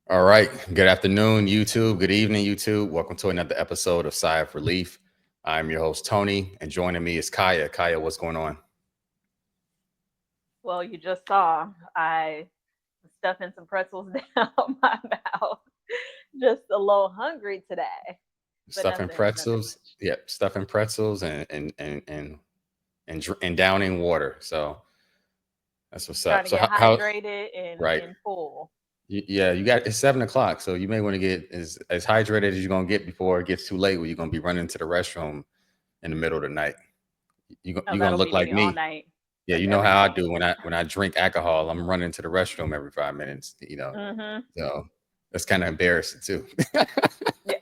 All right. Good afternoon, YouTube. Good evening, YouTube. Welcome to another episode of Sigh of Relief. I'm your host, Tony, and joining me is Kaya. Kaya, what's going on? Well, you just saw I stuffing some pretzels down my mouth. Just a little hungry today, but Stuffing nothing pretzels. much. Yep, stuffing pretzels and downing water. So that's what's Trying up. to So get how hydrated and right? and full. Yeah, you got it's 7 o'clock, so you may want to get as hydrated as you're gonna get before it gets too late, where you're gonna be running to the restroom in the middle of the night. Oh, You're gonna that'll look be like me all me. night. Yeah, That's you know every how I night. do when I drink alcohol. I'm running to the restroom every 5 minutes. Mhm. So that's kind of embarrassing too. Yeah.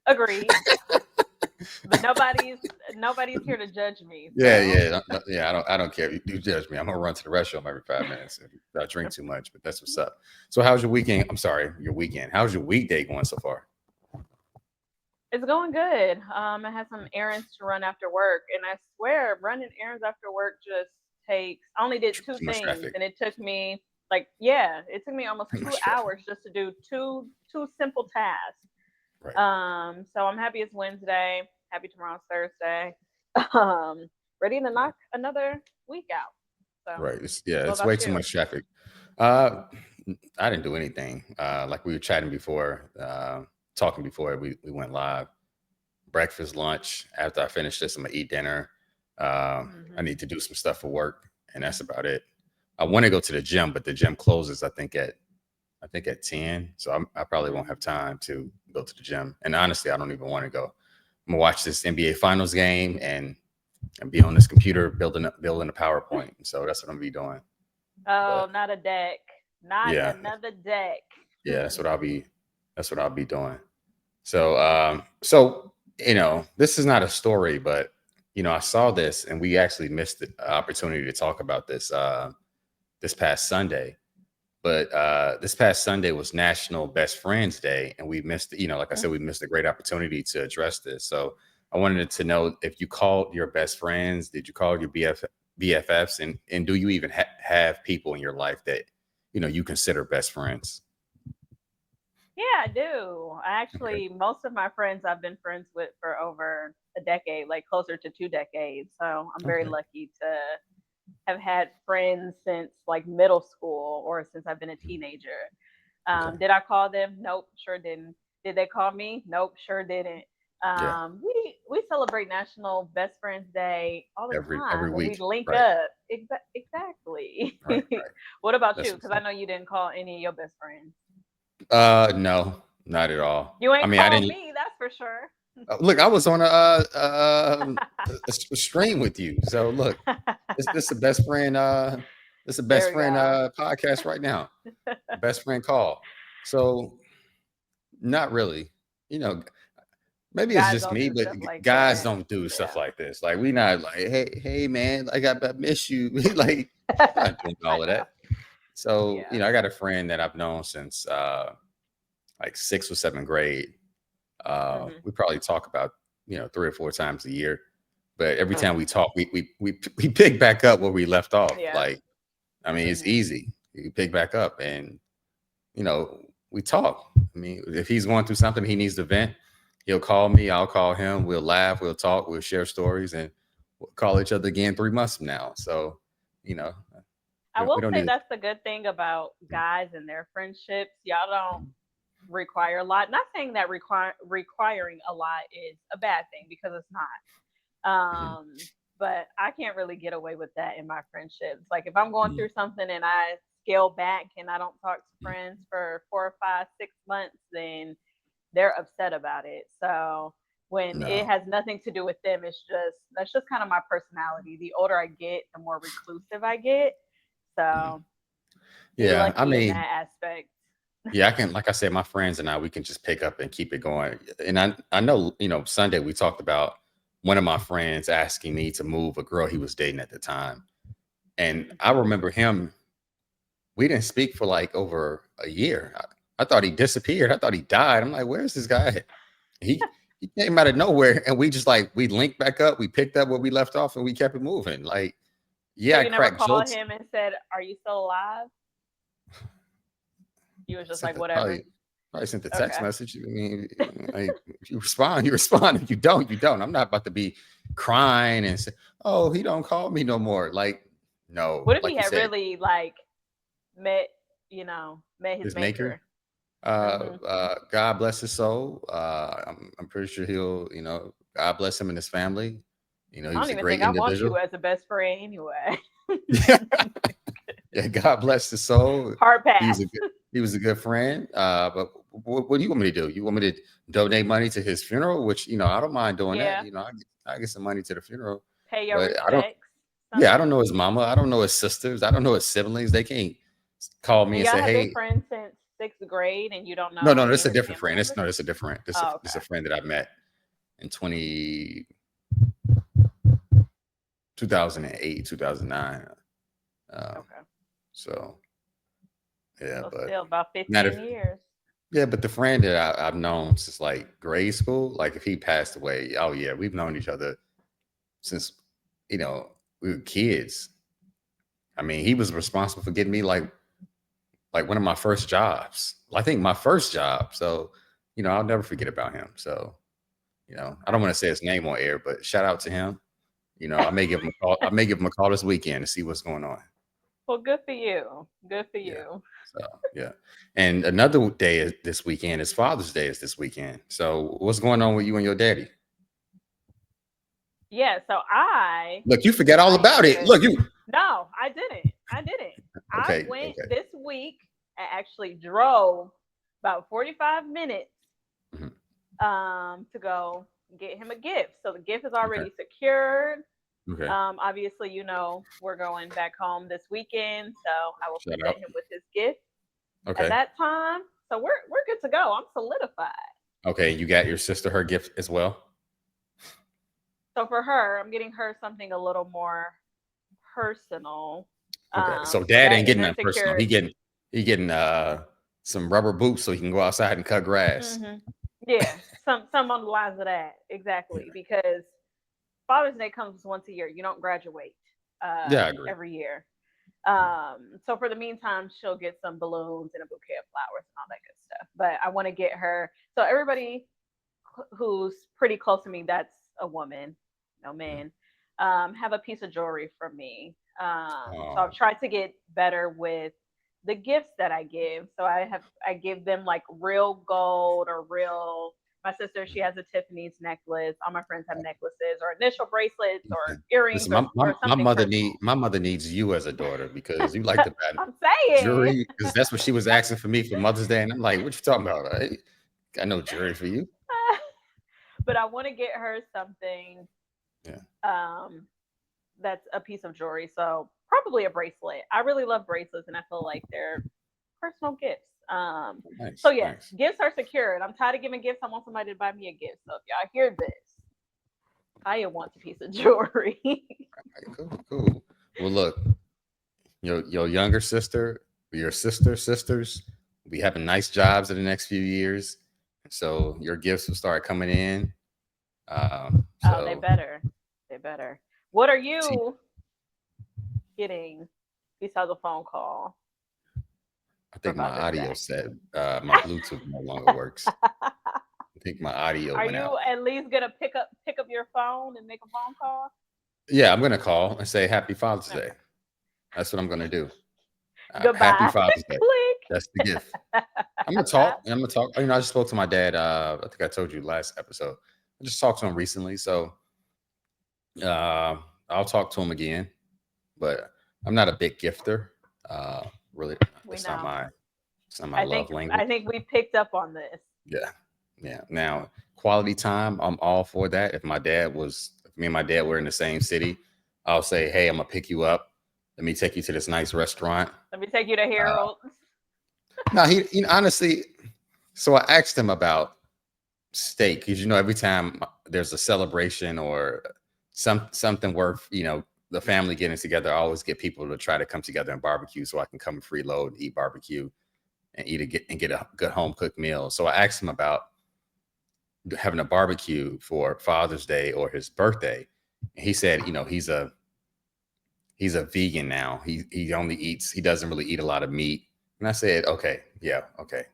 Agreed. But nobody's here to judge me. Yeah, So yeah, yeah. I don't care. You judge me. I'm gonna run to the restroom every 5 minutes if I drink too much. But that's what's up. So how's your weekend? I'm sorry, your weekend. How's your weekday going so far? it's going good. I had some errands to run after work, and I swear running errands after work just takes. I only did two Too much things, traffic. and it took me it took me almost Too two much traffic. hours just to do two simple tasks. Right, So I'm happy it's Wednesday. Happy tomorrow's Thursday. Um, ready to right, knock another week out. So, right. Yeah, what it's way about too you? much traffic. Uh, I didn't do anything. Like we were chatting before, talking before we went live. Breakfast, lunch. After I finish this, I'm gonna eat dinner. I Hmm. need to do some stuff for work, and that's about it. I want to go to the gym, but the gym closes. I think at 10, so I probably won't have Hmm. time to go to the gym. And honestly, I don't even want to go. I'm gonna watch this NBA Finals game and be on this computer building a PowerPoint. So that's what I'm gonna be doing. Oh, But not a deck. Not yeah, another deck. yeah, that's what I'll be doing. So this is not a story, but I saw this and we actually missed the opportunity to talk about this past Sunday. But this past Sunday was National Best Friends Day, and we missed, like I said, we missed a great opportunity to address this. So I wanted to know if you called your best friends, did you call your BFFs, and do you even have people in your life that you consider best friends? Yeah, I do. I Okay, actually, most of my friends I've been friends with for over a decade, like closer to 2 decades. So I'm very okay, lucky to have had friends since like middle school or since I've been a teenager. okay, Did I call them? Nope, sure didn't. Did they call me? Nope, sure didn't. yeah, We celebrate National Best Friends Day all the every time, and we week, link right, up. Exactly. right, right. What about That's you? what's Because I up. know you didn't call any of your best friends. No, not at all. You I ain't mean, I called didn't me, that's for sure. look. I was on a stream with you, so look, this is the best friend. This is the There best we friend go. podcast right now. Best friend call. So not really. You know, maybe it's Guys just don't me, do but stuff like guys that. don't do stuff Yeah. like this. Like we not like, hey man, like I miss you. Like we're not doing I all of know. that. So Yeah. I got a friend that I've known since like sixth or seventh grade. Hmm. We probably talk about 3 or 4 times a year, but every time we Hmm. talk, we pick back up where we left off. Yeah. Like I mean, it's Hmm. easy. You pick back up, and you know we talk. I mean, if he's going through something he needs to vent, he'll call me. I'll call him. We'll laugh. We'll talk. We'll share stories, and we'll call each other again 3 months from now. So you know, I we will don't say need to. that's the good thing about guys and their friendships. Y'all don't require a lot. Not saying that requiring a lot is a bad thing because it's not. Mhm, But I can't really get away with that in my friendships. Like if I'm going mhm, through something and I scale back and I don't talk to mhm. friends for 4 or 5, 6 months, then they're upset about it. So when it No. has nothing to do with them, that's just kind of my personality. The older I get, the more reclusive I get. Mhm. So you're Yeah, I lucky in mean, that aspect. yeah, I can, like I said, my friends and I, we can just pick up and keep it going. And I know, Sunday we talked about one of my friends asking me to move a girl he was dating at the time. And I Hmm. remember him, we didn't speak for like over a year. I thought he disappeared. I thought he died. I'm like, where's this guy? He he came out of nowhere and we just like we linked back up, we picked up where we left off and we kept it moving. Like, So yeah, I you never cracked called jokes. him and said, "Are you still alive?" He was I just said like, that probably "Whatever." I sent the text Okay. message. I mean, like, if you respond, you respond. If you don't, you don't. I'm not about to be crying and say, "Oh, he don't call me no more." Like, no, What if he like you had said, really like met, met his his maker. maker? Hmm. God bless his soul. I'm pretty sure God bless him and his family. He I don't was a even great think I want you individual. as a best friend anyway. Yeah, God bless his soul. Hard He was pass. a good, he was a good friend. But what do you want me to do? You want me to donate money to his funeral? Which I don't mind doing that. Yeah. I get some money to the funeral, Pay your but I don't. respects. Yeah, I don't Something. know his mama. I don't know his sisters. I don't know his siblings. They can't call me And and y'all say, have been "Hey, friends since sixth grade, and you don't no, know no, any this of is a his different family friend. This members. no, this is a different. Oh, This is a okay. friend that I met in 2008, 2009. Uh, Okay. so yeah, So but still about not 15 if years. yeah, but the friend that I've known since like grade school, like if he passed away, oh yeah, we've known each other since you know we were kids. I mean, he was responsible for getting me like one of my first jobs. I think my first job. So, I'll never forget about him. So, I don't Okay. want to say his name on air, but shout out to him. I may give him a call. I may give him a call this weekend to see what's going on. Well, good for you. Good for Yeah. you. So yeah. And another day is this weekend is Father's Day is this weekend. So what's going on with you and your daddy? Yeah. So I Look, you forget all about it. decided. Look, you No, I didn't. I didn't. I okay, went okay. this week and actually drove about 45 minutes Mhm. to go get him a gift. So the gift is Okay. already secured. Okay. Obviously, we're going back home this weekend, so I will Shout present out. him with his gift at Okay. that time. So we're good to go. I'm solidified. Okay. You got your sister her gift as well. So for her, I'm getting her something a little more personal. Okay. So So dad that ain't getting inner nothing personal. He secured. getting some rubber boots so he can go outside and cut grass. Hmm. Yeah, some on the lines of that Yeah. exactly because Father's Day comes once a year. You don't graduate Yeah, I agree. every year. Mm. So for the meantime, she'll get some balloons and a bouquet of flowers and all that good stuff. But I want to get her. So everybody who's pretty close to me, that's a woman, no Mm. man, have a piece of jewelry from me. So I've Oh, tried to get better with the gifts that I give. So I give them like real gold or real. My sister, she has a Tiffany's necklace. All my friends have necklaces or initial bracelets or okay. earrings Listen, or something personal. my mother needs you as a daughter because you like to buy I'm saying, jewelry because that's what she was asking for me for Mother's Day, and I'm like, "What you talking about? I ain't got no jewelry for you." but I want to get her something Yeah. um, that's a piece of jewelry. So probably a bracelet. I really love bracelets, and I feel like they're personal gifts. So Nice, yes, nice. gifts are secured. I'm tired of giving gifts. I want somebody to buy me a gift. So if y'all hear this, I want a piece of jewelry. Right, cool, cool. Well, look, your younger sister, your sisters will be having nice jobs in the next few years, so your gifts will start coming in. Oh, they So better. They better. What are see, you getting besides a phone call I for think my Father's audio Day? set, my Bluetooth no longer works. I think my audio Are went you out. at least gonna pick up your phone and make a phone call? Yeah, I'm gonna call and say Happy Father's Day. Okay. That's what I'm gonna do. Happy Goodbye. Father's Day. That's the Click. gift. I'm gonna talk. I'm gonna talk. I just spoke to my dad. I think I told you last episode. I just talked to him recently, so uh, I'll talk to him again. But I'm not a big gifter. Uh, really, We that's not know. my I love think language. I think we picked up on this. Yeah, yeah. Now, quality time, I'm all for that. If me and my dad were in the same city, I'll say, "Hey, I'm gonna pick you up. Let me take you to this nice restaurant." Let me take you to Uh, Harold. no, honestly. So I asked him about steak because every time there's a celebration or something worth the family getting together, I always get people to try to come together and barbecue so I can come freeload, eat barbecue, and get a good home cooked meal. So I asked him about having a barbecue for Father's Day or his birthday. And he said, he's a vegan now. He doesn't really eat a lot of meat. And I said, okay, yeah, okay.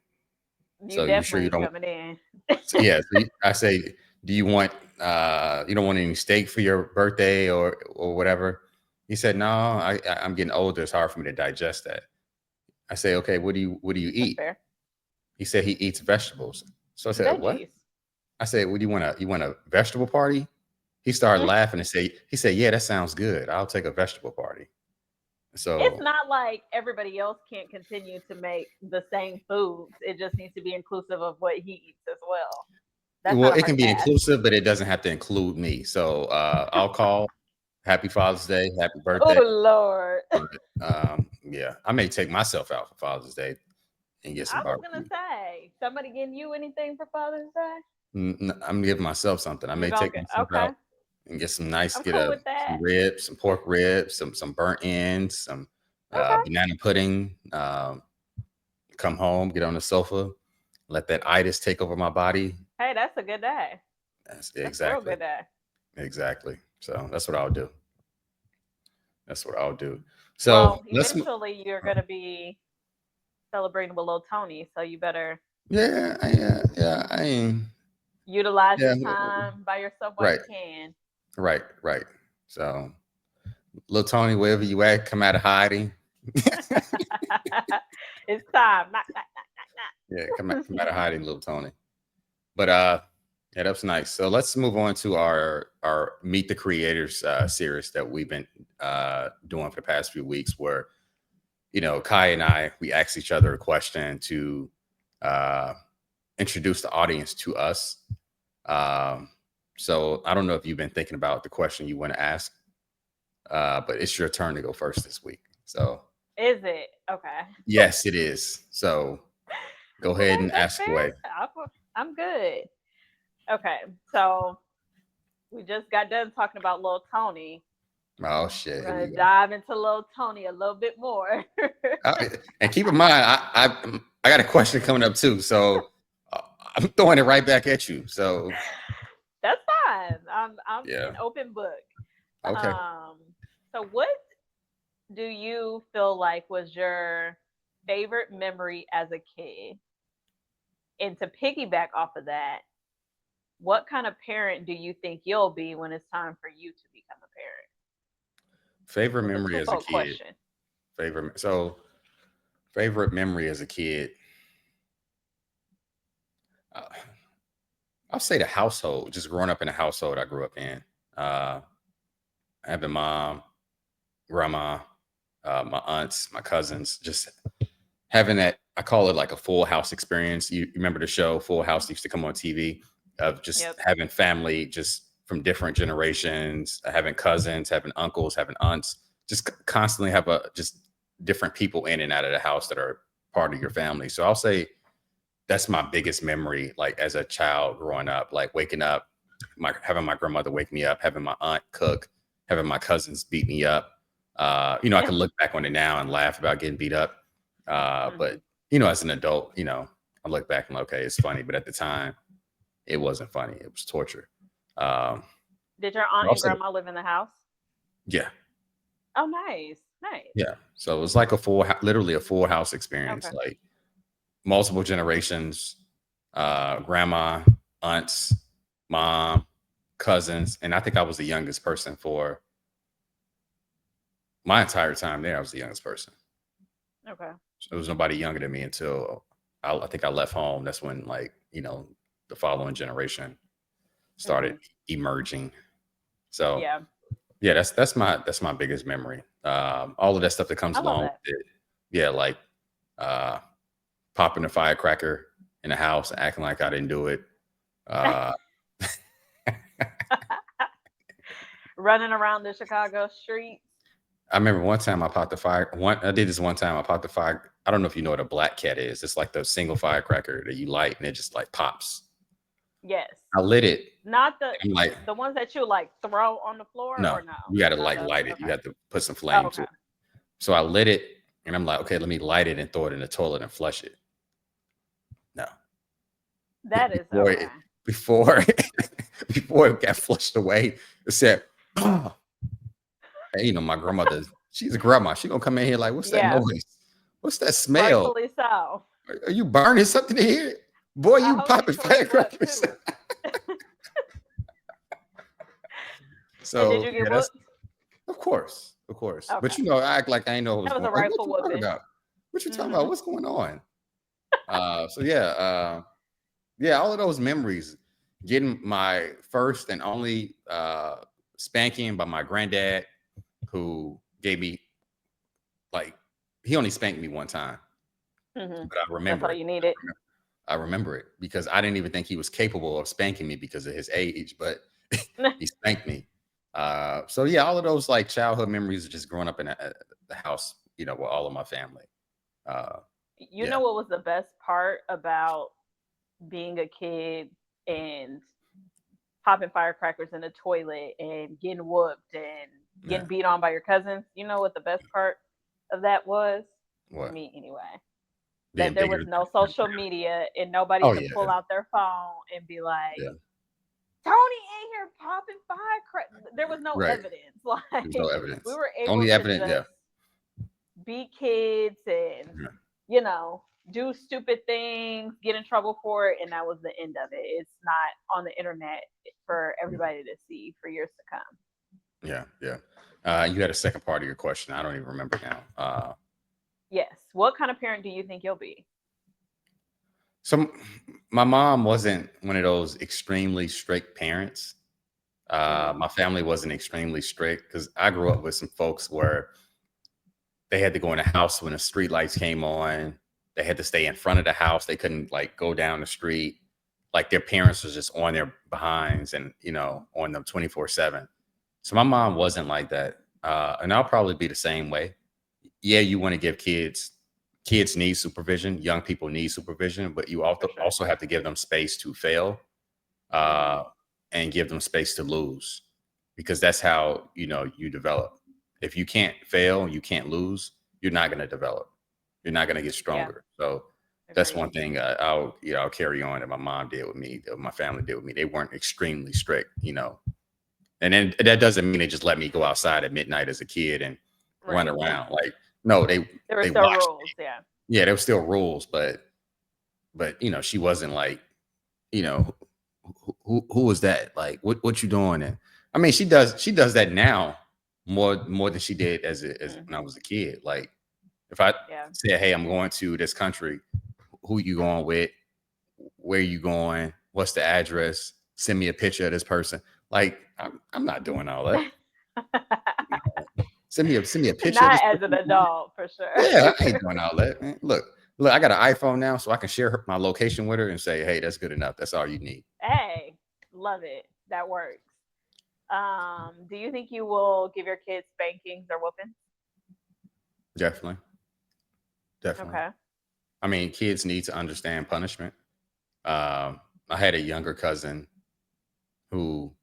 You So you sure definitely you ain't don't? coming in. So yeah. So I say, do you want? You don't want any steak for your birthday or whatever? He said, no. I'm getting older. It's hard for me to digest that. I say, okay. What do you That's eat? fair. He said he eats vegetables. So I said, what? Veggies. I said, "What do you want a vegetable party?" He started laughing and he said, "Yeah, that sounds good. I'll take a vegetable party." It's So, not like everybody else can't continue to make the same foods. It just needs to be inclusive of what he eats as well. That's well, not a it can hard be task. inclusive, but it doesn't have to include me. So, I'll call. Happy Father's Day, happy Oh birthday. Lord. But, yeah, I may take myself out for Father's Day and get some I was gonna barbecue. say, somebody getting you anything for Father's Day? I'm giving myself something. I You're may gonna take get myself okay. out and get some nice, I'm get cool a with some that. ribs, some pork ribs, some burnt ends, some Okay. banana pudding. Come home, get on the sofa, let that itis take over my body. Hey, that's a good day. That's That's a real exactly, good day. exactly. So that's what I'll do. That's what I'll do. So Well, let's, eventually you're gonna be celebrating with little Tony, so you better yeah, yeah. I mean, utilize yeah, your time by yourself while right, you can. right. So, little Tony, wherever you at, come out of hiding. It's time. Knock. Yeah, come out of hiding, little Tony. But yeah, that's nice. So let's move on to our Meet the Creators series that we've been doing for the past few weeks, where Kai and we asked each other a question to uh, introduce the audience to us. Um, so I don't know if you've been thinking about the question you want to ask, but it's your turn to go first this week. So Is it? Okay. yes, it is. So go ahead Okay, and that's ask fair. away. I'm good. Okay, so we just got done talking about little Tony. Oh We're shit! Here gonna we go. dive into little Tony a little bit more. And keep in mind, I got a question coming up too. So uh, I'm throwing it right back at you. So That's fine. I'm yeah, an open book. okay. Um, so what do you feel like was your favorite memory as a kid? And to piggyback off of that, what kind of parent do you think you'll be when it's time for you to become a parent? Favorite So it's a memory as a twofold kid. question. Favorite memory as a kid. Uh, I'll say the household. Just growing up in the household I grew up in. Uh, Having mom, grandma, my aunts, my cousins, just having that. I call it like a full house experience. You remember the show Full House used to come on TV, of just Yep. having family just from different generations, having cousins, having uncles, having aunts, just constantly have just different people in and out of the house that are part of your family. So I'll say that's my biggest memory, like as a child growing up, like waking up, having my grandmother wake me up, having my aunt cook, having my cousins beat me up. I can look back on it now and laugh about getting beat up. Hmm. But as an adult, I look back and okay, it's funny, but at the time, it wasn't funny. It was torture. Um, Did your so aunt I'll and say, grandma live in the house? yeah, Oh, nice, nice. yeah. So it was like literally a full house experience, Okay. like multiple generations, grandma, aunts, mom, cousins, and I think I was the youngest person for my entire time there. I was the youngest person. Okay. So there was nobody younger than me until I think I left home. That's when, like, the following generation started Hmm. emerging. So Yeah, yeah, that's my biggest memory. All of that stuff that comes I love along that. with it. Yeah, like uh, popping a firecracker in the house, acting like I didn't do it. Uh, Running around the Chicago streets. I remember one time I popped the fire. I did this one time. I popped the fire. I don't know if you know what a black cat is. It's like the single firecracker that you light and it just like pops. Yes. I lit it. Not the And I'm like, the ones that you like throw on the floor no, or no? you got to Not like those. light it. You Okay. have to put some Oh, flame to okay. it. So I lit it and I'm like, okay, let me light it and throw it in the toilet and flush it. No, That is before okay. it, before before it got flushed away, it said, oh, and, my grandmother, she's a grandma. She gonna come in here like, what's that Yeah, noise? What's that smell? rightfully so. Are you burning something in here? Boy, I you hope you popping cleaned them up firecrackers. too. And did So you yeah, get that's whooped? of course, of course. But Okay. I act like I ain't know what was That was going. a Like, what rightful you talking whooping. about? What you talking about? Hmm. What's going on? So yeah, all of those memories. Getting my first and only spanking by my granddad, who gave me like he only spanked me one time, Hmm. but I That's remember all it. you needed. I remember it because I didn't even think he was capable of spanking me because of his age, but he spanked me. So yeah, all of those like childhood memories of just growing up in the house, with all of my family. Uh, You yeah, know what was the best part about being a kid and popping firecrackers in the toilet and getting whooped and yeah. getting beat on by your cousins? You know what the best part of that was? For What me, anyway. That being there bigger? was no social media and nobody Oh could yeah, pull out their phone and be like, yeah. Tony in here popping firecrackers. There was no Right. evidence. There was no Like we evidence. were able Only to evidence. Yeah. just be kids and Yeah. you know do stupid things, get in trouble for it, and that was the end of it. It's not on the internet for everybody to see for years to come. Yeah. Yeah. You had a second part of your question. I don't even remember now. Yes. What kind of parent do you think you'll be? So my mom wasn't one of those extremely strict parents. Hmm. My family wasn't extremely strict because I grew up with some folks where they had to go in the house when the street lights came on. They had to stay in front of the house. They couldn't like go down the street. Like their parents was just on their behinds and on them 24/7. So my mom Hmm. wasn't like that. And I'll probably be the same way. Yeah, you want to give kids need supervision, young people need supervision, but you For also sure. also have to give them space to fail, Hmm. uh, and give them space to lose, because that's how you develop. If you can't fail, you can't lose, you're not going to develop. You're not going to get Yeah. stronger. So that's Agreed. one thing I'll carry on that my mom did with me, that my family did with me. They weren't extremely strict. And then that doesn't mean they just let me go outside at midnight as a kid and run Right. around. Like, no, they There were they still watched rules. Yeah. me. Yeah, there were still rules, but she wasn't like, you know, who was that? Like, what you doing? And I mean, she does that now more than she did as when I Hmm. was a kid. Like, if I Yeah. said, "Hey, I'm going to this country," who you going with? Where you going? What's the address? Send me a picture of this person. Like, I'm not doing all that. Send me a picture of Not this as an person. adult, for sure. Yeah, I ain't doing all that, man. Look, I got an iPhone now, so I can share my location with her and say, "Hey, that's good enough. That's all you need." Hey, love it. That works. Do you think you will give your kids spankings or whoopings? Definitely, definitely. Okay. I mean, kids need to understand punishment. I had a younger cousin who,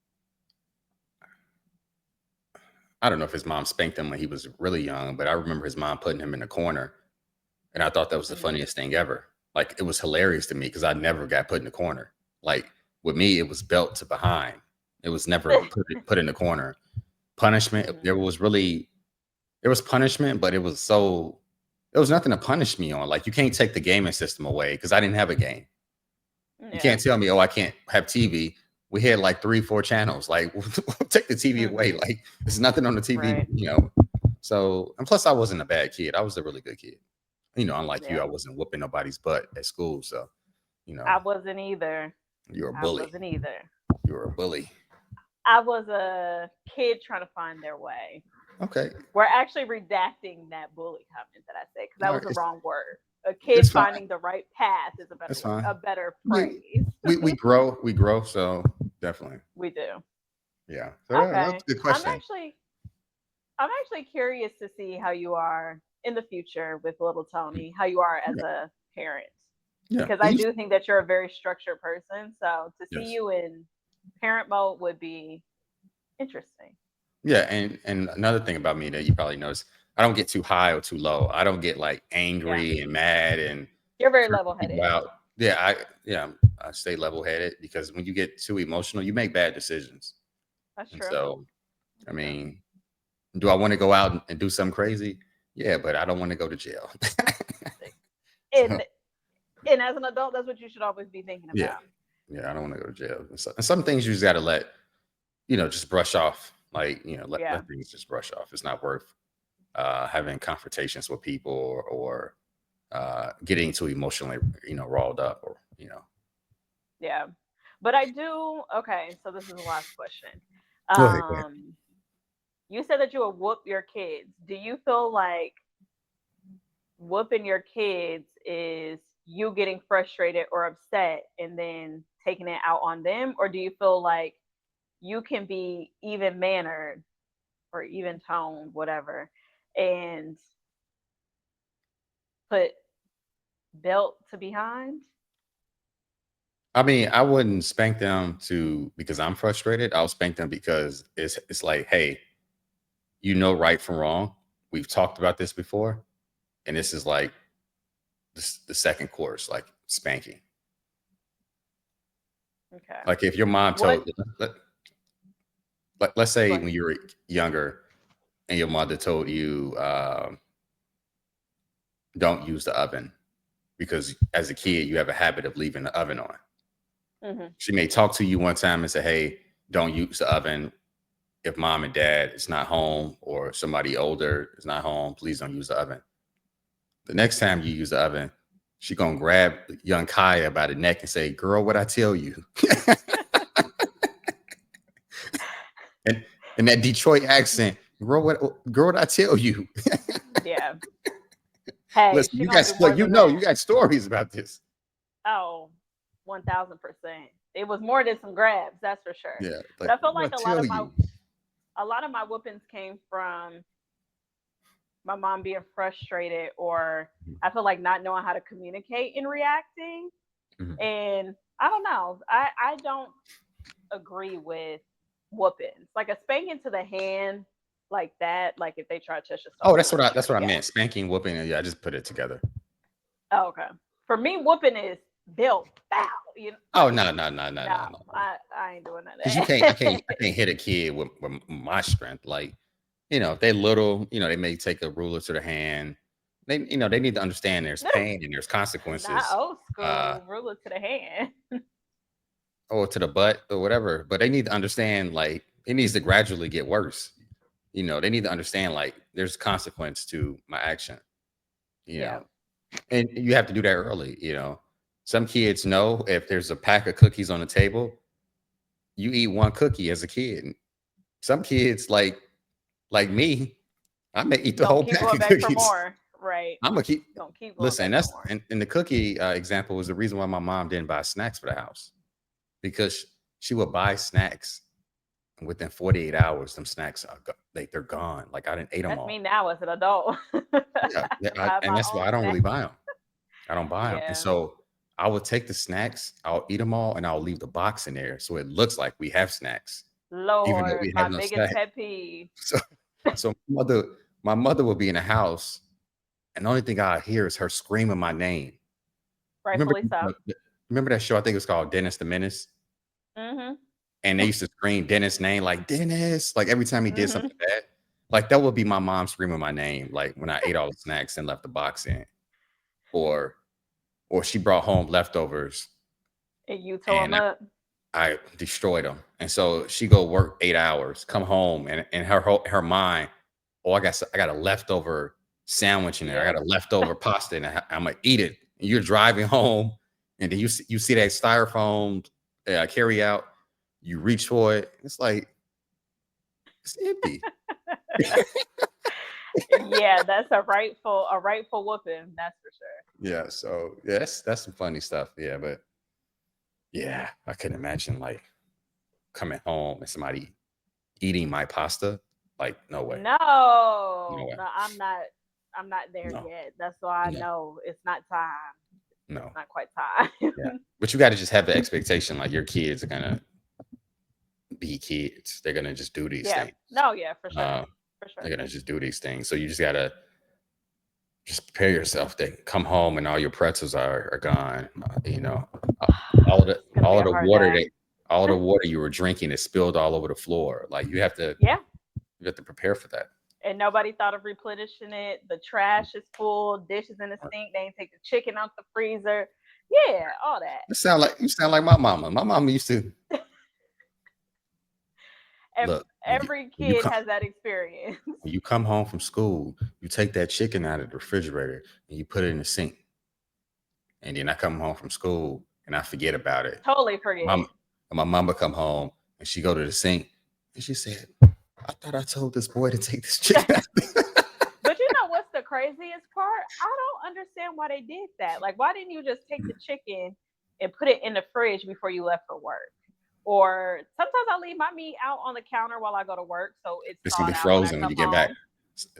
I don't know if his mom spanked him when he was really young, but I remember his mom putting him in the corner, and I thought that was the Hmm. funniest thing ever. Like, it was hilarious to me because I never got put in the corner. Like, with me, it was belt to behind. It was never put in the corner. Punishment. Hmm. There was punishment, but there was nothing to punish me on. Like, you can't take the gaming system away because I didn't have a game. You Yeah. can't tell me, oh, I can't have TV. We had like 3, 4 channels. Like, take the TV away. Hmm. Like, there's nothing on the TV. Right. So, and plus, I wasn't a bad kid. I was a really good kid. Unlike you, Yeah. I wasn't whooping nobody's butt at school. So, you know, I wasn't either. you're a I bully. wasn't either. You're a bully. I was a kid trying to find their way. Okay. We're actually redacting that bully comment that I said because that All was right. the wrong word. A It's kid fine. finding the right path is a better It's word, fine. a better We phrase. we grow. We grow. So definitely. We do. Yeah. So that's Okay. a good I'm question. actually I'm actually curious to see how you are in the future with little Tony, how you are as Yeah. a parent. Yeah. Because And I you, do think that you're a very structured person. So to see yes. you in parent mode would be interesting. Yeah. And another thing about me that you probably notice, I don't get too high or too low. I don't get like Yeah. angry and mad and You're very cursing level people headed. out. Yeah. I stay level headed because when you get too emotional, you make bad decisions. That's And true. so, I That's true. mean, do I want to go out and do something crazy? Yeah, but I don't want to go to jail. So And And as an adult, that's what you should always be thinking Yeah, about. yeah. I don't want to go to jail. And some things you just got to let just brush off. Like Yeah, let things just brush off. It's not worth having confrontations with people or getting too emotionally riled up or yeah. But I do. Okay, so this is the last question. Go ahead, go ahead. Um, you said that you would whoop your kids. Do you feel like whooping your kids is you getting frustrated or upset and then taking it out on them, or do you feel like you can be even mannered or even toned, whatever, and put belt to behind? I mean, I wouldn't spank them to because I'm frustrated. I'll spank them because it's like, hey, right from wrong. We've talked about this before, and this is like the second course, like spanking. Okay. Like if your mom What? told, let's Go say ahead. when you were younger and your mother told you don't use the oven because as a kid you have a habit of leaving the oven on. Hmm. She may talk to you one time and say, "Hey, don't use the oven if mom and dad is not home or somebody older is not home. Please don't use the oven." The next time you use the oven, she gonna grab young Kaya by the neck and say, "Girl, what I tell you?" and in that Detroit accent, girl, what I tell you?" Yeah. Hey, Listen, she gonna do more than you that. got stories about this. Oh, 1000%. It was more than some grabs, that's for sure. Yeah, But like I felt what I like tell you. a lot of my whoopings came from my mom being frustrated, or I feel like not knowing how to communicate and reacting. Mhm. And I don't know. I don't agree with whoopings. Like a spanking to the hand like that, like if they try to touch your Oh, soul or they try that's what I yeah. meant. Spanking, whooping, and yeah, I just put it together. Oh, okay. For me, whooping is bill bow. You know, Oh like no, no, no, no, no, no, no. I ain't doing none Because of that. I can't hit a kid with my strength. Like, if they little, they may take a ruler to the hand. They need to understand there's pain and there's Not consequences, old uh, school, ruler to the hand. or to the butt or whatever. But they need to understand like it needs to gradually get worse. They need to understand like there's consequence to my action. You Yeah. know, and you have to do that early. Some kids know if there's a pack of cookies on the table, you eat one cookie as a kid. Some kids like me, I may eat the Gonna whole keep pack going of back for cookies. more. Right. I'm gonna keep Gonna keep going listen. back for That's more. and the cookie example was the reason why my mom didn't buy snacks for the house because she would buy snacks and within 48 hours, them snacks are they're gone. Like I didn't ate them That's me all. now as an adult. Yeah, yeah, Buy and my that's why own I don't snack. really buy them. I don't buy them, and Yeah. so I would take the snacks, I'll eat them all, and I'll leave the box in there so it looks like we have snacks, even though Lord, we my have no biggest snacks. pet peeve. So, so my mother would be in the house, and the only thing I hear is her screaming my name. Remember, Rightfully so. remember that show? I think it was called Dennis the Menace, Mhm. and they used to scream Dennis' name like Dennis, like every time he did Mhm. something bad. Like that would be my mom screaming my name, like when I ate all the snacks and left the box in, or she brought home leftovers And you tore them and up. I destroyed them. And so she go work 8 hours, come home, and in her mind, oh, I got a leftover sandwich in there. I got Yep. a leftover pasta, and I'm gonna eat it. And you're driving home, and then you see that styrofoam carry out. You reach for it. It's like it's empty. Yeah, that's a rightful whooping. That's for sure. Yeah. So yeah, that's some funny stuff. Yeah, but yeah, I couldn't imagine like coming home and somebody eating my pasta. Like no way, no No, way, no, I'm not. I'm not there no, yet. That's why I no, know it's not time. It's no. not quite time. Yeah. But you gotta just have the expectation, like, your kids are gonna be kids. They're gonna just do these Yeah. things. No. Yeah. For sure. Uh, For they're sure. gonna just do these things. So you just gotta just prepare yourself that come home and all your pretzels are gone. Uh, It's gonna be all of a the hard water day. you were drinking is spilled all over the floor. Like, Yeah. you have to prepare for that. And nobody thought of replenishing it. The trash is full. Dishes in the Right. sink. They ain't take the chicken out the freezer. Yeah, all that. You sound like my mama. My mama used to look Every when you kid come has that experience. when you come home from school, you take that chicken out of the refrigerator and you put it in the sink. And then I come home from school and I forget about it. Totally Mom, forget. my mama come home and she go to the sink and she said, "I thought I told this boy to take this chicken out." But you know what's the craziest part? I don't understand why they did that. Like, why didn't you just take the chicken and put it in the fridge before you left for work? Or sometimes I leave my meat out on the counter while I go to work, so it's It's gonna thawed be out when I frozen when come you get back. home.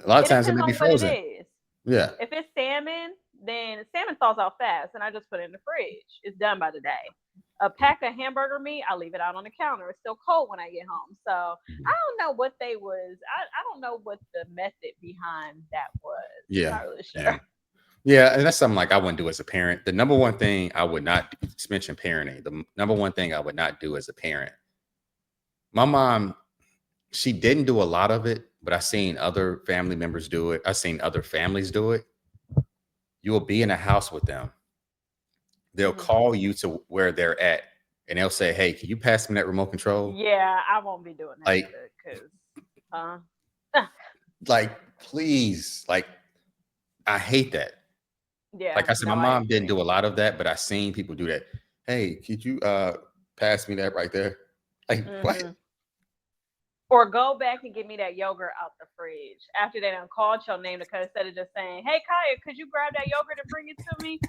A lot of It times it depends may be on what it frozen. is. Yeah, If it's salmon, then salmon thaws out fast, and I just put it in the fridge. It's done by the day. A pack of hamburger meat, I leave it out on the counter. It's still cold when I get home. So I don't know what they was. I don't know what the method behind that was. yeah, Not really yeah, sure. yeah. And that's something like I wouldn't do as a parent. The number one thing I would not just mention parenting. The number one thing I would not do as a parent. My mom, she didn't do a lot of it, but I seen other family members do it. I seen other families do it. You will be in a house with them. They'll Mhm. call you to where they're at, and they'll say, "Hey, can you pass me that remote control?" Yeah, I won't be doing that Like, either. Cause, uh, please, like, I hate that. yeah, Like I said, my no, I mom didn't agree. do a lot of that, but I seen people do that. Hey, could you pass me that right there? Like what? Hmm. Or go back and get me that yogurt out the fridge. After they done called your name to cut, instead of just saying, "Hey Kaya, could you grab that yogurt and bring it to me?"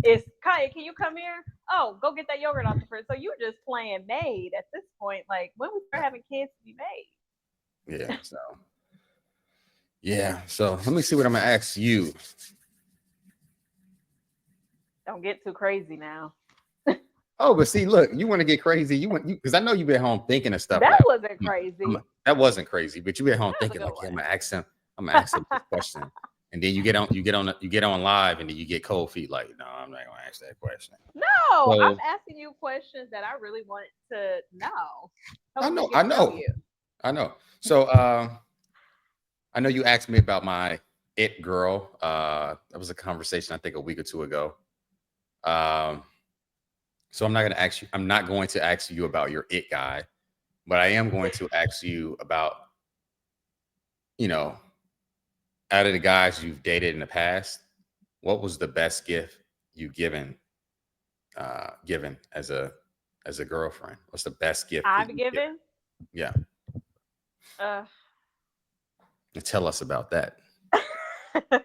It's Kaya, can you come here? Oh, go get that yogurt out the fridge. So you're just playing maid at this point. Like when we start having kids to be made. Yeah. So yeah. So let me see what I'm gonna ask you. Don't get too crazy now. Oh, but see, look, you want to get crazy. You want you because I know you've been home thinking of stuff That like wasn't crazy. that wasn't crazy, but you been home That was a thinking good like, yeah, one. I'm gonna ask him this question. And then you get on live and then you get cold feet, like, no, I'm not gonna ask that question. No, I'm So asking you questions that I really want to know. I Hopefully know, get I to know know, you. I know. So I know you asked me about my it girl. That was a conversation I think a week or two ago. Um, so I'm not going to ask you about your it guy, but I am going to ask you about, you know, out of the guys you've dated in the past, what was the best gift you given as a girlfriend? What's the best gift that I've you've given? given. Yeah. Uh, And tell us about that. uh,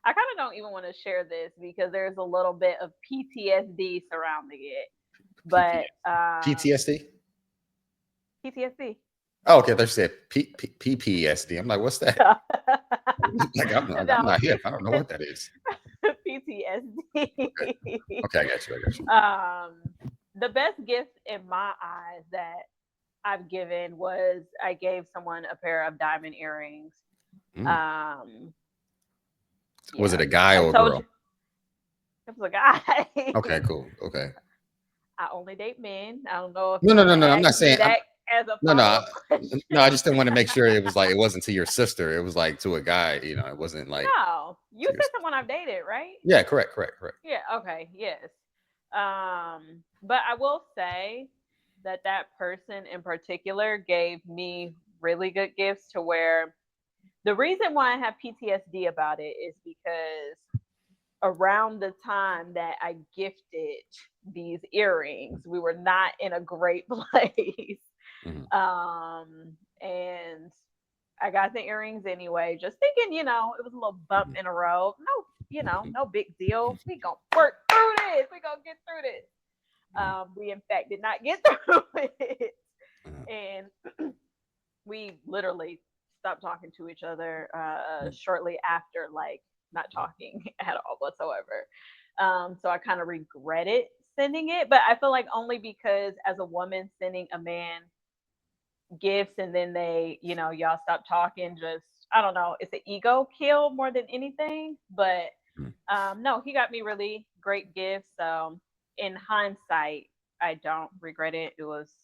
I kind of don't even want to share this because there's a little bit of PTSD surrounding it. But PTSD? PTSD. Oh, okay. They said PPSD. I'm like, what's that? Like, I'm No, not here. I don't know what that is. Okay. PTSD. Okay, I got you. I got you. um, the best gift in my eyes that I've given was I gave someone a pair of diamond earrings. Mm. Um, Was it yeah, a guy I or a told girl? you it was a guy. Okay, cool. Okay. I only date men. I don't know if No, you no, want no, to no. I'm ask not me saying. that as a No, no, follow up no. question. I just didn't want to make sure it was like it wasn't to your sister. It was like to a guy. You know, it wasn't like No, you to your. said someone I've dated, right? Yeah, correct, correct, correct. Yeah. Okay. Yes. But I will say that that person in particular gave me really good gifts to where the reason why I have PTSD about it is because around the time that I gifted these earrings, we were not in a great place. Mhm. And I got the earrings anyway, just thinking, it was a little bump Mhm. in the road. No, Mhm. no big deal. We gonna work through this. We gonna get through this. Mhm. We in fact did not get through it, Mhm. and we literally stopped talking to each other Mhm. shortly after, like not talking at all whatsoever. So I kind of regretted sending it, but I feel like only because as a woman sending a man gifts and then y'all stop talking, just I don't know, it's an ego kill more than anything. But Mhm. no, he got me really great gifts. In hindsight, I don't regret it. It was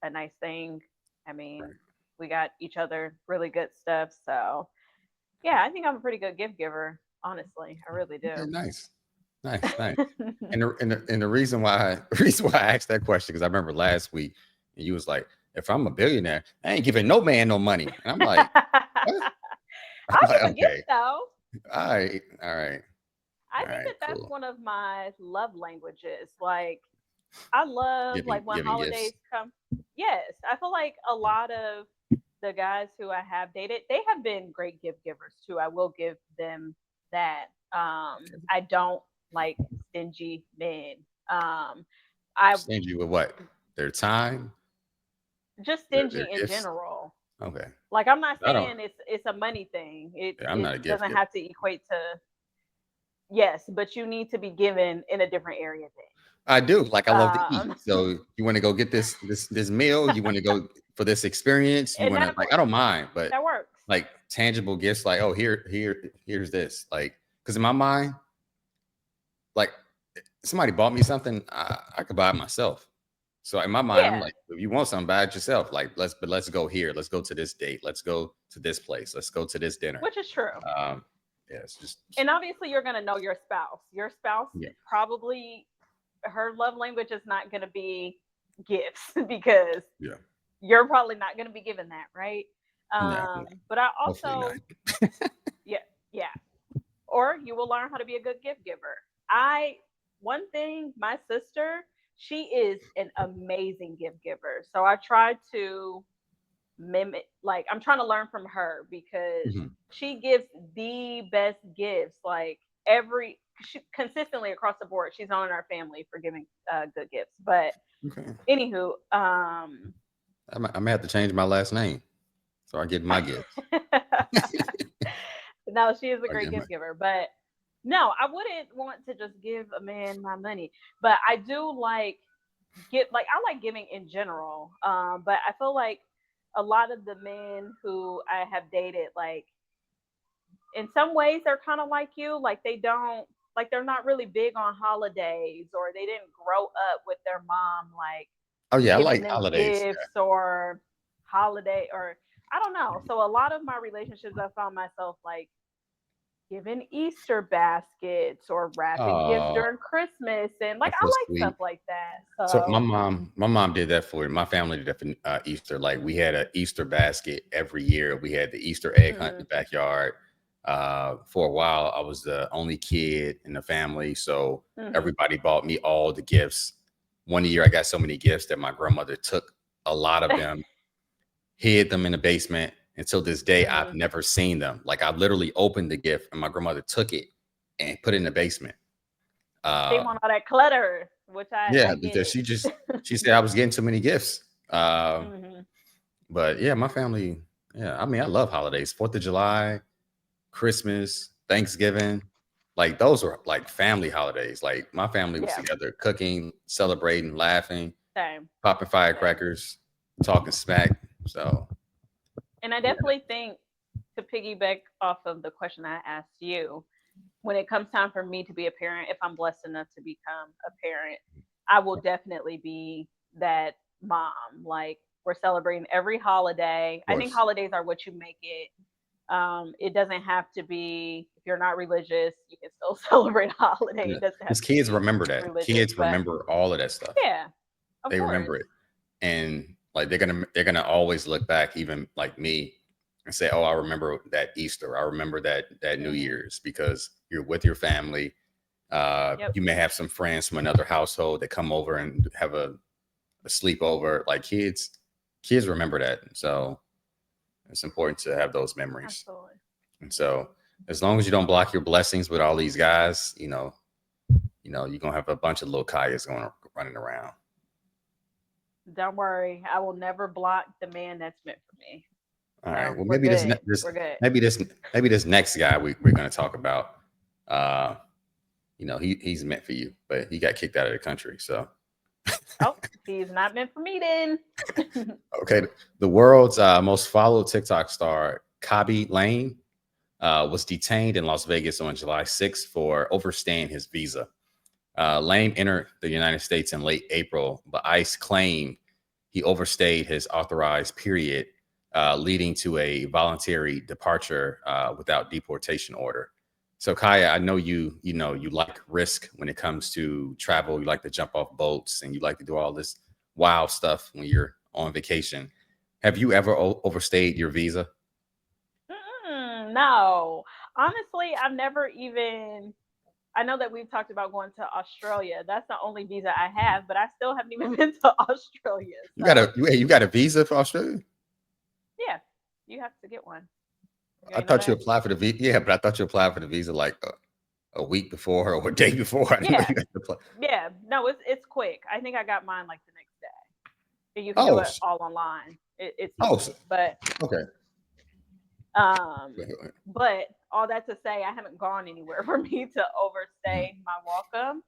a nice thing. I mean, Right. we got each other really good stuff. So yeah, I think I'm a pretty good gift giver, honestly. I really do. Okay, nice, nice, nice. And the reason why reason why I asked that question, because I remember last week and you was like, if I'm a billionaire, I ain't giving no man no money. And I'm like, what? I'm I'll like, give a gift okay, though. all right, all right, I all think right, that that's cool. one of my love languages. Like, I love like when Giving holidays gifts. come. Yes, I feel like a lot of the guys who I have dated, they have been great gift givers too. I will give them that. I don't like stingy men. I Stingy with what? Their time, just their stingy in gifts. general. Okay, Like, I'm not I don't. saying it's a money thing. It Yeah, I'm it not a gift doesn't giver. have to equate to, yes, but you need to be given in a different area I do. Like I love to eat. then. So you want to go get this meal? You want to go for this experience? You And want to like? I don't mind, but that works. like tangible gifts, like oh here's this. Like because in my mind, like somebody bought me something, I could buy it myself. So in my mind, I'm Yeah, like, if you want something, buy it yourself. Like let's go here. Let's go to this date. Let's go to this place. Let's go to this dinner. which is true. Um, yeah, it's just And obviously, you're going to know your spouse. Your spouse yeah, probably, her love language is not going to be gifts because yeah. you're probably not going to be given that, right? No, no, But I hopefully not. also, yeah, yeah. Or you will learn how to be a good gift giver. One thing, my sister, she is an amazing gift giver. So I try to mimic, like, I'm trying to learn from her because Mhm. she gives the best gifts, like, consistently across the board. She's on our family for giving good gifts. But Okay. anywho, I may have to change my last name so I get my gifts. no, she is a I great get my gift giver. But no, I wouldn't want to just give a man my money. But I do like, I like giving in general. But I feel like a lot of the men who I have dated, like, in some ways they're kind of like you. Like, they don't, like, they're not really big on holidays, or they didn't grow up with their mom like oh yeah, I giving like them holidays. gifts or holiday, or I don't know. So a lot of my relationships, I found myself like giving Easter baskets or wrapping gifts Oh, during Christmas, and like that's I so like stuff sweet. like that. So my So mom, my mom did that for my family did that for Easter. Like we had an Easter basket every year. We had the Easter egg hunt in the mhm, backyard. For a while, I was the only kid in the family, so mhm, everybody bought me all the gifts. One year, I got so many gifts that my grandmother took a lot of them, hid them in the basement. Until this day, I've mhm. never seen them. Like I literally opened the gift, and my grandmother took it and put it in the basement. They Uh, want all that clutter, which Yeah, I get because it. she said I was getting too many gifts. Mhm. But yeah, my family, yeah, I mean, I love holidays. 4th of July, Christmas, Thanksgiving. Like those were like family holidays. Like my family was Yeah, together cooking, celebrating, laughing, same, popping same. firecrackers, talking smack. So And I yeah. definitely think, to piggyback off of the question I asked you, when it comes time for me to be a parent, if I'm blessed enough to become a parent, I will definitely be that mom. Like, we're celebrating every holiday. Of I think course. holidays are what you make it. It doesn't have to be, if you're not religious, you can still celebrate a holiday. Yeah. It doesn't have Because to kids be remember that. religious, Kids but remember all of that stuff. yeah, of They course. remember it. And like they're gonna always look back, even like me, and say, "Oh, I remember that Easter. I remember that New Hmm. Year's," because you're with your family. Yep, You may have some friends from another household that come over and have a sleepover. Like kids remember that. So it's important to have those memories. absolutely. And so as long as you don't block your blessings with all these guys, you're gonna have a bunch of little Kayas going running around. Don't worry, I will never block the man that's meant for me. All right. So Well, we're maybe good. We're good. maybe this next guy we're going to talk about. Uh, he's meant for you, but he got kicked out of the country. So Oh, he's not meant for me then. okay, the world's most followed TikTok star, Kabi Lane, was detained in Las Vegas on July 6th for overstaying his visa. Lane entered the United States in late April, but ICE claimed he overstayed his authorized period, leading to a voluntary departure without deportation order. So Kaya, I know you like risk when it comes to travel. You like to jump off boats and you like to do all this wild stuff when you're on vacation. Have you ever overstayed your visa? No, honestly, I've never even. I know that we've talked about going to Australia. That's the only visa I have, but I still haven't even been to Australia. So You got a visa for Australia? yeah, you have to get one. You I ain't know thought you that? applied for the visa. Yeah, but I thought you applied for the visa like a week before or a day before. I didn't know Yeah, you had to apply. yeah. No, it's quick. I think I got mine like the next day. And you can do Oh, it all online. It's oh, easy, but okay. um, but all that to say, I haven't gone anywhere for me to Mhm, overstay my welcome.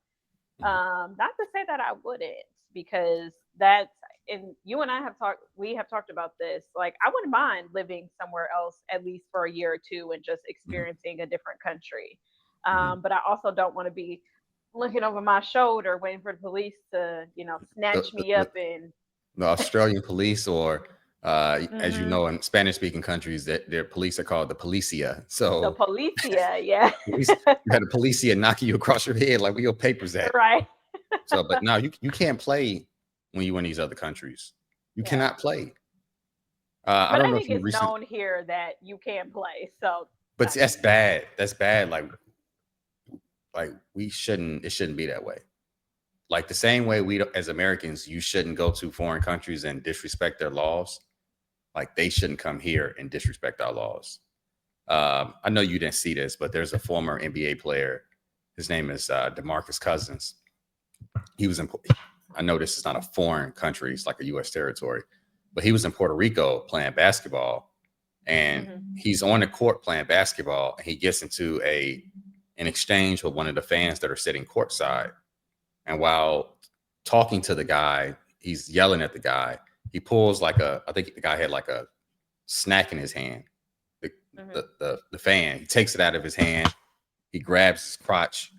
mhm. Not to say that I wouldn't, because that's, and you and I have talked. We have talked about this. Like, I wouldn't mind living somewhere else at least for a year or two and just Mhm, experiencing a different country. mhm. But I also don't want to be looking over my shoulder waiting for the police to, The, snatch the, me the, up and. the Australian police, or as you Hmm. know, in Spanish-speaking countries, that their police are called the policia. The So policia, yeah. police, you had a policia knocking you across your head, like where your papers at. Right. So, but now you can't play when you in these other countries. You Yeah. cannot play. I But don't I know if think you it's recently, known here that you can play, so but I that's mean, bad. That's bad. Like we shouldn't. It shouldn't be that way. Like the same way we as Americans, you shouldn't go to foreign countries and disrespect their laws. Like they shouldn't come here and disrespect our laws. I know you didn't see this, but there's a former NBA player. His name is DeMarcus Cousins. He was in. I know this is not a foreign country; it's like a U.S. territory, but he was in Puerto Rico playing basketball, and mhm, he's on the court playing basketball, and he gets into an exchange with one of the fans that are sitting courtside. And while talking to the guy, he's yelling at the guy. He pulls like I think the guy had like a snack in his hand. The, mhm. the fan, he takes it out of his hand. He grabs his crotch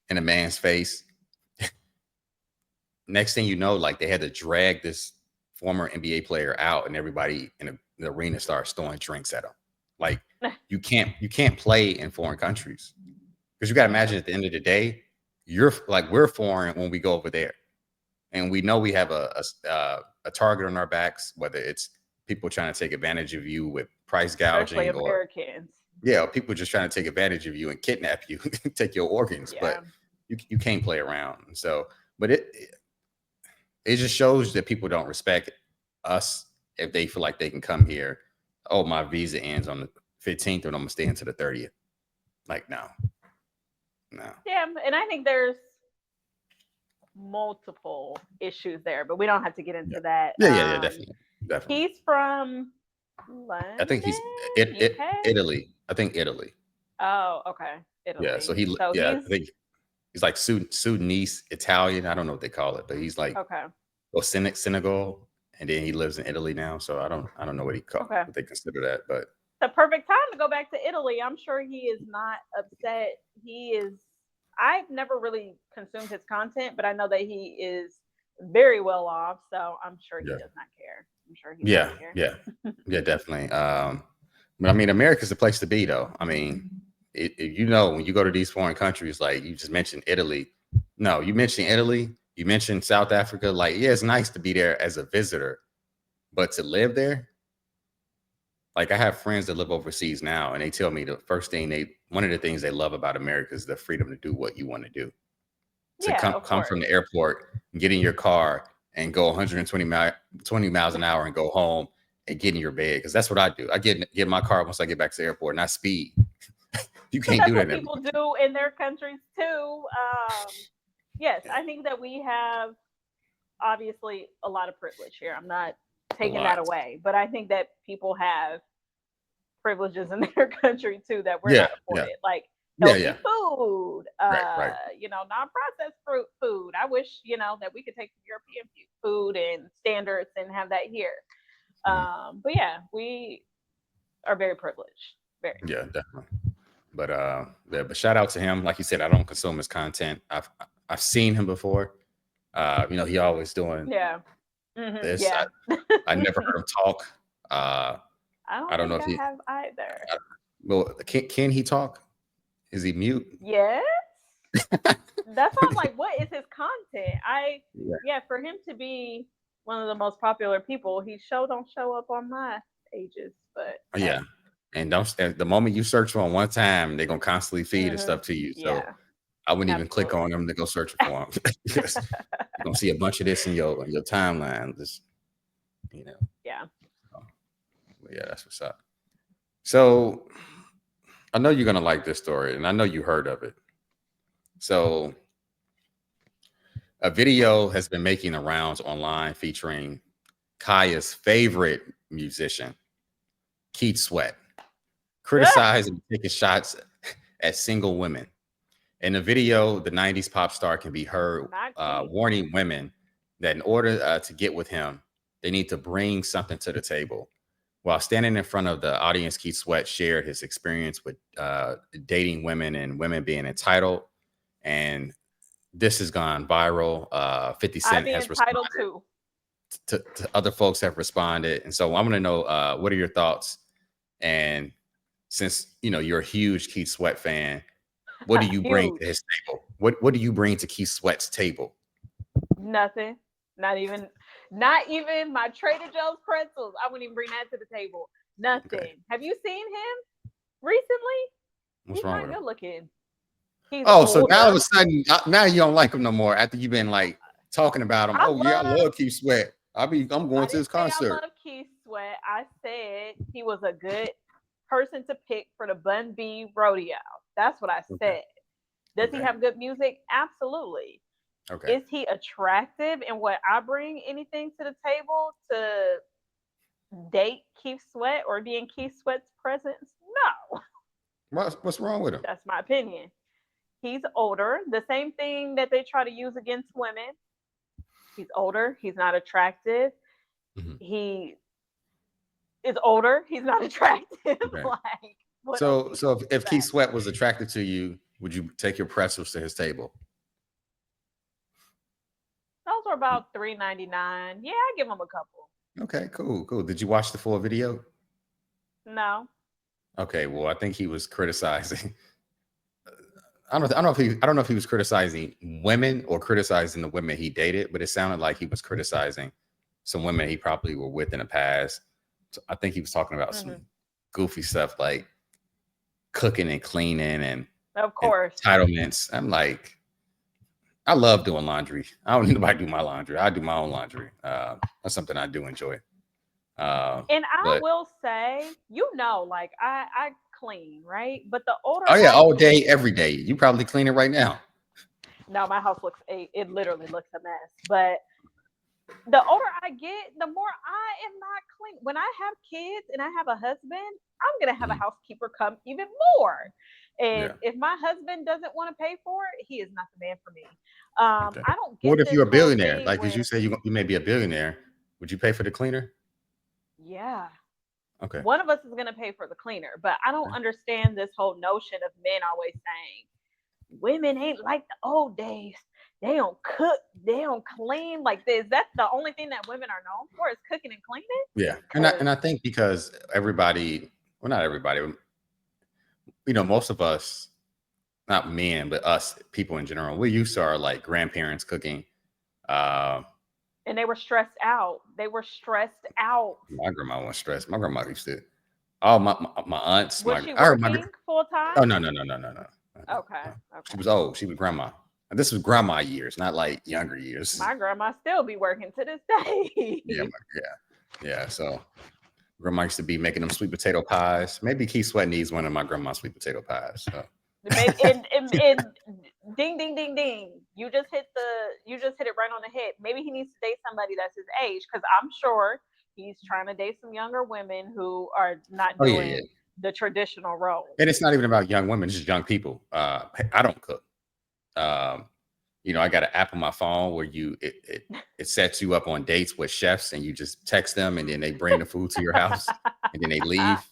in a man's face. Next thing you know, like they had to drag this former NBA player out, and everybody in the arena starts throwing drinks at him. Like you can't play in foreign countries because you got to Yeah, imagine at the end of the day, you're like we're foreign when we go over there, and we know we have a target on our backs, whether it's people trying to take advantage of you with price especially gouging, or Americans. yeah, people just trying to take advantage of you and kidnap you, take your organs. But Yeah. you can't play around. So, but it just shows that people don't respect us if they feel like they can come here. Oh, my visa ends on the 15th, and I'm gonna stay into the 30th. Like, no, no. Yeah, and I think there's multiple issues there, but we don't have to get Yeah, into that. yeah, definitely, definitely. He's from I think London, he's UK. Italy. I think Italy. Oh, okay. Yeah. So Italy. So yeah, he's I think he's like Sudanese Italian. I don't know what they call it, but he's like okay. Senegal, and then he lives in Italy now. So I don't know Okay. what they consider that, but The perfect time to go back to Italy. I'm sure he is not upset. He is. I've never really consumed his content, but I know that he is very well off. So I'm sure he yeah, does not care. I'm sure he's yeah, happy here. yeah, yeah, definitely. But I mean, America's the place to be, though. I mean, you know, when you go to these foreign countries, like you just mentioned Italy. No, you mentioned Italy. You mentioned South Africa. Like, yeah, it's nice to be there as a visitor, but to live there, like I have friends that live overseas now, and they tell me the first thing one of the things they love about America is the freedom to do what you want to do. To Yeah, of come from course. the airport, get in your car, and go 20 miles an hour and go home and get in your bed, because that's what I do. I get in my car once I get back to the airport, and I speed. You But can't do that's that what in every people country. do in their countries too. Yes, I think that we have obviously a lot of privilege here. I'm not A taking that lot. away, but I think that people have privileges in their country too that we're Yeah, not yeah, afforded, like yeah, yeah. healthy food, Right, right. non-processed fruit food. I wish, that we could take European food and standards and have that here. Mhm. But yeah, we are very privileged. Very. Yeah, definitely. But yeah, but shout out to him. Like you said, I don't consume his content. I've seen him before. He always doing Yeah. Hmm. this. Yeah. I never heard him talk. Uh, I I don't don't know think if I he. have either. Well, can he talk? Is he mute? Yes. That's why I'm like, what is his content? Yeah. Yeah, for him to be one of the most popular people, he don't show up on my pages. But Yeah. hey, And don't the moment you search for him one time, they're gonna constantly feed his hmm stuff to you. So yeah, I wouldn't even click on absolutely. them to go searching for him because you're gonna see a bunch of this in your timeline. Just you know. Yeah. So, but yeah, that's what's up. So I know you're gonna like this story, and I know you heard of it. So a video has been making the rounds online featuring Kaya's favorite musician, Keith Sweat, criticizing and taking shots at single women. In the video, the 90s pop star can be heard Not Keith. warning women that in order to get with him, they need to bring something to the table. While standing in front of the audience, Keith Sweat shared his experience with dating women and women being entitled. And this has gone viral. 50 I Cent be has responded. entitled to. To other folks have responded. And so I'm going to know what are your thoughts? And since you're a huge Keith Sweat fan, what do you bring to Huge. his table? What do you bring to Keith Sweat's table? Nothing. Not even my Trader Joe's pretzels. I wouldn't even bring that to the table. Okay. Nothing. Have you seen him recently? What's He's wrong not with him? good looking. He's Oh, so now all of a older. sudden, now you don't like him no more after you've been like talking about him. I Oh yeah, I love love Keith Sweat. I'm going I to didn't his say I concert. love Keith Sweat. I said he was a good person to pick for the Bun B rodeo. That's what I Okay. said. Does he Okay. have good music? Absolutely. Okay. Is he attractive in what I bring anything to the table to date Keith Sweat or be in Keith Sweat's presence? No. What's wrong with him? That's my opinion. He's older. The same thing that they try to use against women. He's older. He's not attractive. Mhm. He is older. He's not attractive. Okay. Like, what else So do you so want if, me to if say? Keith Sweat was attracted to you, would you take your pretzels to his table? Those are about $3.99. Yeah, I give him a couple. Okay, cool, cool. Did you watch the full video? No. Okay, well, I think he was criticizing. I don't know if he was criticizing women or criticizing the women he dated, but it sounded like he was criticizing some women he probably were with in the past. So I think he was talking about Hmm. some goofy stuff like cooking and cleaning Of and course. entitlements. I'm like, I love doing laundry. I don't need nobody to do my laundry. I do my own laundry. That's something I do enjoy. And I But will say, like I clean, right? But the older oh yeah, I all day, get, every day. You probably clean it right now. no, my house it literally looks a mess. But the older I get, the more I am not clean. When I have kids and I have a husband, I'm gonna have a Mhm. housekeeper come even more. And Yeah. if my husband doesn't want to pay for it, he is not the man for me. Okay. I don't get What if this you're a whole billionaire? thing Like, as you where, say, you may be a billionaire. Would you pay for the cleaner? yeah, Okay. one of us is gonna pay for the cleaner. But I don't Okay. understand this whole notion of men always saying women ain't like the old days. They don't cook, they don't clean. Like this. That's the only thing that women are known for is cooking and cleaning. Yeah. And I, Cause and I think because everybody, well, not everybody, most of us, not men, but us people in general, we used to our like grandparents cooking. Uh, and they were stressed out. They were stressed out. my grandma was stressed. My grandma used to, all my aunts, Was she I heard my, working full time? oh, no, no, no, no, no, no. No, Okay, no. She okay. was old. She was grandma. And this was grandma years, not like younger years. My grandma still be working to this Yeah, day. yeah. So grandma used to be making them sweet potato pies. Maybe Keith Sweat needs one of my grandma's sweet potato pies. So. Maybe and ding ding ding ding. You just hit it right on the head. Maybe he needs to date somebody that's his age because I'm sure he's trying to date some younger women who are not Oh yeah, yeah. doing the traditional role. And it's not even about young women; it's just young people. I don't cook. Um, I got an app on my phone where it sets you up on dates with chefs, and you just text them, and then they bring the food to your house, and then they leave.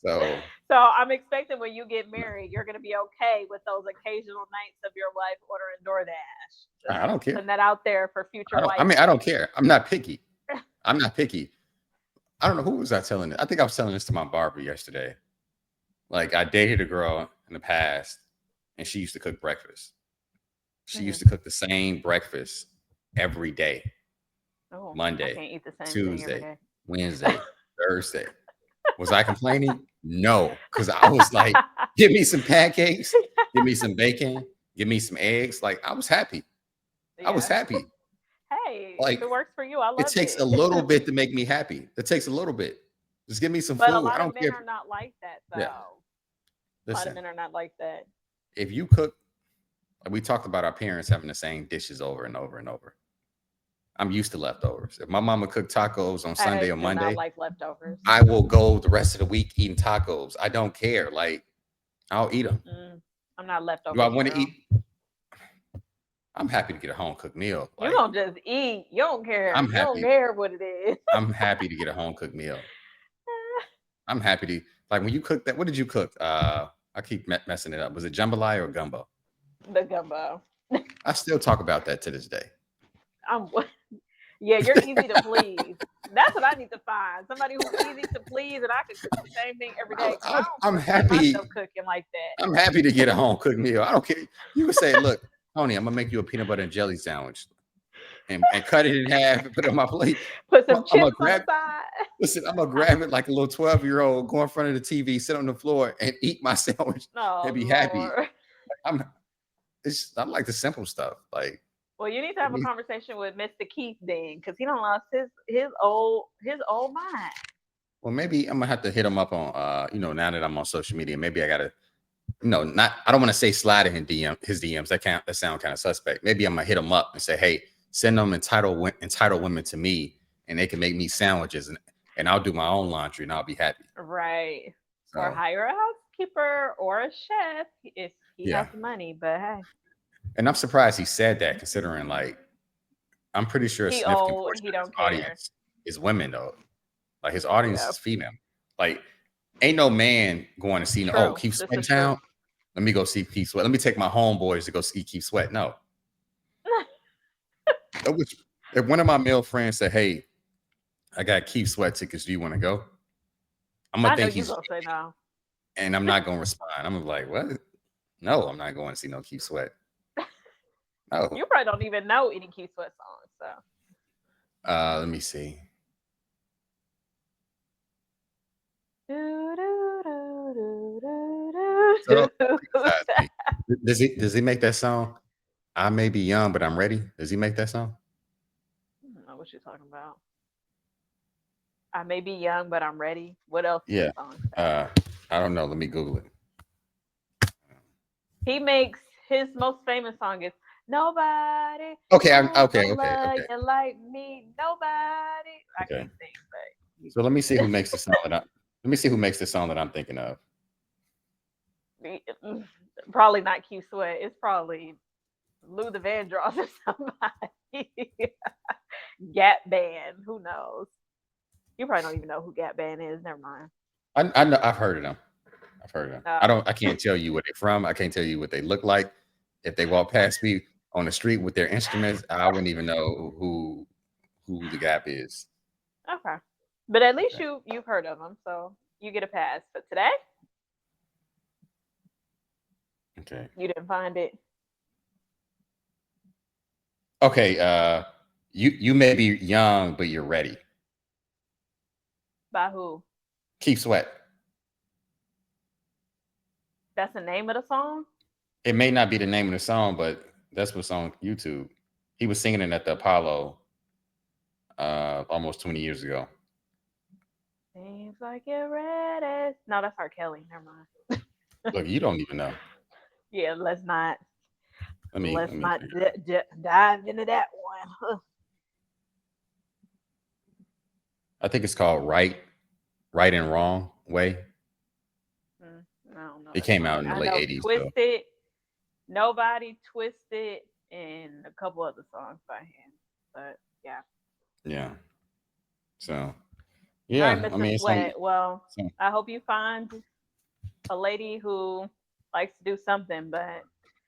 So So I'm expecting when you get married, you're going to be okay with those occasional nights of your wife ordering DoorDash. Just I don't care. putting that out there for future I wifey. don't care. I'm not picky. I'm not picky. I don't know who was I telling it. I think I was telling this to my barber yesterday. Like I dated a girl in the past, and she used to cook breakfast. She used to Hmm. cook the same breakfast every day. Oh, I Monday, can't eat the same thing every Tuesday, day. Wednesday, Thursday. Was I complaining? No, because I was like, give me some pancakes, give me some bacon, give me some eggs. Like I was happy. I was Yeah. happy. Hey, if Like it works for you, I it love takes a it. little bit to make me happy. It takes a little bit. Just give me some But a food. I lot of don't men care. are not like that, Yeah. though. A lot of Listen, men are not like that. if you cook, we talked about our parents having the same dishes over and over and over. I'm used to leftovers. If my mama cooked tacos on I Sunday or do not Monday, like leftovers. I will go the rest of the week eating tacos. I don't care. Like I'll eat them. Mm-mm. I'm not Do I leftovers, want to girl. eat? I'm happy to get a home cooked meal. You Like don't just eat. You don't care. I'm You don't happy. care what it is. I'm happy to get a home cooked meal. I'm happy to like when you cook that. What did you cook? I keep messing it up. Was it jambalaya or gumbo? The gumbo. I still talk about that to this day. I'm yeah, you're easy to please. That's what I need to find. Somebody who's easy to please and I can cook the same thing every day because I don't I'm foresee happy. myself cooking like that. I'm happy to get a home cooked meal. I don't care. You can say, look, Tony, I'm gonna make you a peanut butter and jelly sandwich and cut it in half and put it on my plate. Put some I'm gonna chips on the grab. side. Listen, I'm gonna grab it like a little 12-year-old, go in front of the TV, sit on the floor, and eat my sandwich and Oh be happy. Lord. I'm I like the simple stuff. Like Well, you need to let have a me conversation with Mr. Keith then, because he don't lost his old mind. well maybe I'm gonna have to hit him up on now that I'm on social media. Maybe I gotta not I don't want to say slide in his DMs. That sound kind of suspect. Maybe I'm gonna hit him up and say, hey, send them entitled women to me and they can make me sandwiches and I'll do my own laundry and I'll be happy. Right. Or So hire a housekeeper or a chef if he has yeah. the money. But hey, And I'm surprised he said that considering like I'm pretty sure a he significant old. portion He of his don't care. audience is women though. Like his audience Yeah. is female. Like ain't no man going to see True. Keith This Sweat in is true. town. Let me go see Keith Sweat. Let me take my homeboys to go see Keith Sweat. No. Which if one of my male friends said, hey, I got Keith Sweat tickets, do you want to go? I'm gonna I know think you he's gonna say no. and I'm not gonna respond. I'm gonna be like, what? No, I'm not going to see no Keith Sweat. No. You probably don't even know any Keith Sweat songs. So Let me see. do, do, So do, don't do, do. criticize me. Does he make that song? I may be young, but I'm ready. Does he make that song? I don't know what you're talking about. I may be young, but I'm ready. What else does Yeah. the song say? Uh, I don't know. Let me Google it. He makes his most famous song is "Nobody Okay. gonna love Okay. you like me." Nobody. I Okay. can't sing, but So let me see who makes the song that I. Let me see who makes the song that I'm thinking of. probably not Q Sweat. It's probably Lou the Vandross or somebody. Gap Band. Who knows? You probably don't even know who Gap Band is. Never mind. I know I've heard of them. I've heard of them. I Oh, don't. I can't tell you where they're from. I can't tell you what they look like. If they walk past me on the street with their instruments, I wouldn't even know who the Gap is. okay. But at least Okay. you've heard of them, so you get a pass. But today Okay. you didn't find it. Okay. You may be young, but you're ready. By who? Keep Sweat. That's the name of the song. It may not be the name of the song, but that's what's on YouTube. He was singing it at the Apollo almost 20 years ago. Seems like you're ready. No, that's R. Kelly. Never mind. Look, you don't even know. Yeah, Let let's me not figure it out. dive into that one. I think it's called Right and Wrong Way. I don't know It that came out song. in the I late know 80s though. Twisted, Nobody Twisted, and a couple other songs by him. But yeah. Yeah. So All right, yeah, I Mr. mean Sweat. Well, some I hope you find a lady who likes to do something, but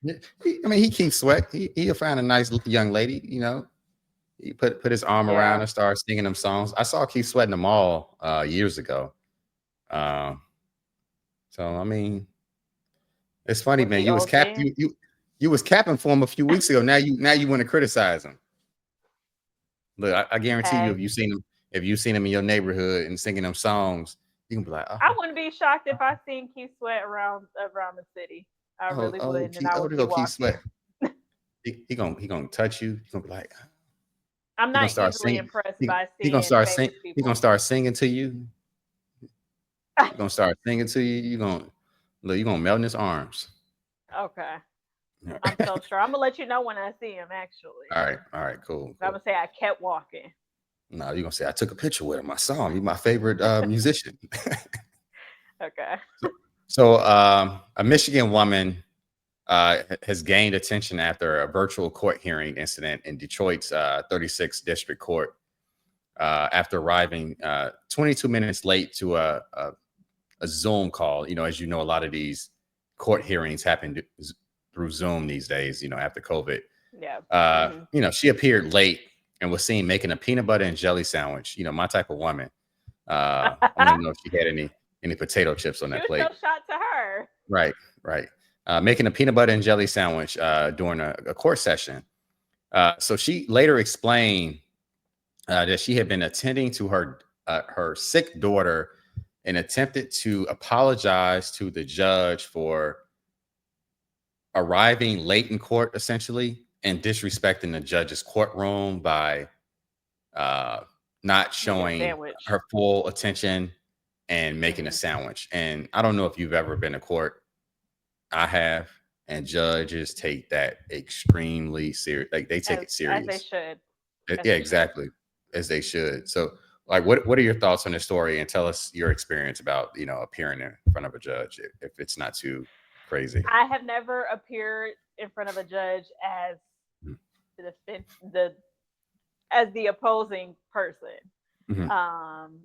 I mean he keeps Sweat. He'll find a nice young lady, He put his arm around yeah. her, started singing them songs. I saw Keith Sweat in the mall years ago. Um, So I mean, it's funny, Was man. he You was OG? cap you was capping for him a few weeks ago. Now you want to criticize him. Look, I guarantee you, Hey, if you seen him in your neighborhood and singing them songs, you can be like, I wouldn't be shocked if I seen Keith Sweat around the city. I really wouldn't, and I oh, would there be go Keith Sweat. walking. He gonna touch you. He gonna be like, I'm he gonna not start easily singing. impressed He, by he gonna seeing start sing. famous He gonna people. start singing to you. He gonna start singing to you. You gonna look. You gonna melt in his arms. Okay, Yeah. I'm so sure. I'm gonna let you know when I see him. Actually, All right, cool, I'm cool. gonna say I kept walking. No, you're gonna say I took a picture with him. I saw him. He's my favorite musician. Okay. So, a Michigan woman has gained attention after a virtual court hearing incident in Detroit's 36th District Court after arriving 22 minutes late to a Zoom call. You know, as you know, a lot of these court hearings happen through Zoom these days, you know, after COVID. Yeah. Hmm. You know, she appeared late and was seen making a peanut butter and jelly sandwich, you know, my type of woman. I want to know if she had any potato chips on that Shoot your plate. shot to her. Right, right. Making a peanut butter and jelly sandwich during a court session. So she later explained that she had been attending to her sick daughter and attempted to apologize to the judge for arriving late in court, essentially, and disrespecting the judge's courtroom by uh, not Making a showing sandwich. her full attention and making a Hmm. sandwich. And I don't know if you've ever been to court. I have, and judges take that extremely serious. Like they take it As they serious. should. As Yeah, they should. exactly, as they should. So, like, what are your thoughts on this story? And tell us your experience about appearing in front of a judge if it's not too crazy. I have never appeared in front of a judge as the the as the opposing person. Mm-hmm.